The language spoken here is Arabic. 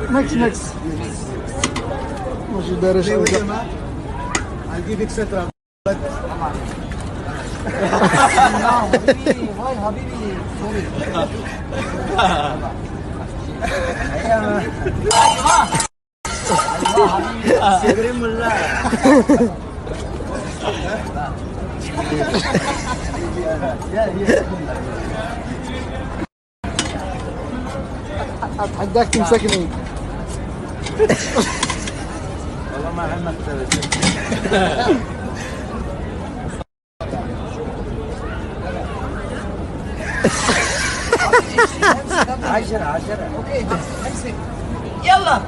ماكس ماشي دارج. I'll give etc. But هاي حبيبي سوري. Sigrim mullah. اتحداك تمسكني. والله ما همك تبي. 10 اوكي امسك يلا.